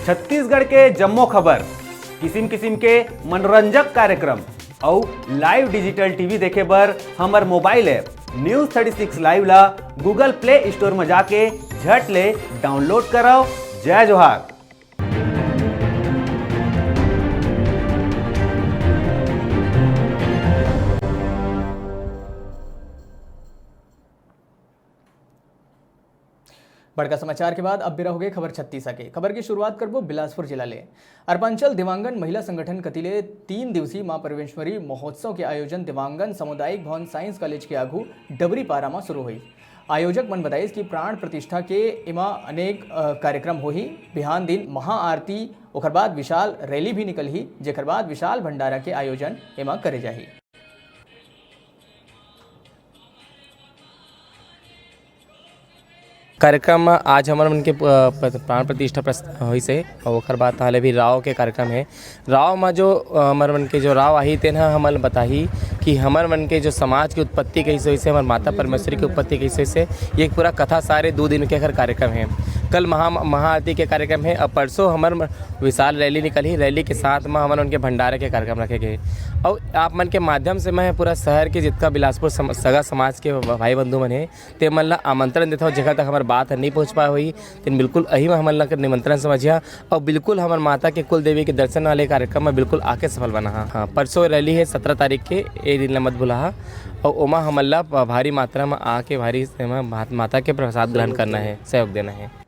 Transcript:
छत्तीसगढ़ के जम्मो खबर, किसिम किसिम के मनोरंजक कार्यक्रम और लाइव डिजिटल टीवी देखे बर हमर मोबाइल ऐप News36 लाइव ला गूगल प्ले स्टोर में जाके झट ले डाउनलोड करो। जय जोहार। बड़का समाचार के बाद अब बेरा हो गए खबर 36 के। खबर की शुरुआत करबो बिलासपुर जिला ले। अर्पांचल दिवांगन महिला संगठन कतिले 3 दिवसीय मां परमेश्वरी महोत्सव के आयोजन दिवांगन सामुदायिक भवन साइंस कॉलेज के आगू डबरी पारा में शुरू हुई। आयोजक मन बताइस कि प्राण प्रतिष्ठा के इमा अनेक कार्यक्रम होही। बिहान दिन महाआरती, ओकर बाद विशाल रैली भी निकलही, जेकर बाद विशाल भंडारा के आयोजन इमा करे जाही। कार्यक्रम आज हमारे मन के प्राण प्रतिष्ठा हुई से और ओकर बाद ताले भी राव के कार्यक्रम है। राव में जो हमारे मन के जो राव आई तेन हमन बताही कि हमारे मन के जो समाज की उत्पत्ति कैसे हुई से, हमारे माता परमेश्वरी की उत्पत्ति कैसे हुई से, ये पूरा कथा सारे 2 दिन के कार्यक्रम है। कल महाआरती के कार्यक्रम है और परसों हमारे विशाल रैली निकली। रैली के साथ में हमारे उनके भंडारे के कार्यक्रम रखे गए। और आप मन के माध्यम से मैं पूरा शहर के जितना बिलासपुर सगा समाज के भाई बंधु मन है ते मन ला आमंत्रण देता हूँ। जगह तक हमारी बात नहीं पहुँच पाए हुई तो बिल्कुल अही में हमारे ला निमंत्रण समझिया और बिल्कुल हमारे माता के कुल देवी के दर्शन वाले कार्यक्रम में बिल्कुल आके सफल बना। हाँ, परसों रैली है 17 तारीख के, ये दिन मत भूला। और ओमा हमला भारी मात्रा में आके भारी माता के प्रसाद ग्रहण करना है, सहयोग देना है।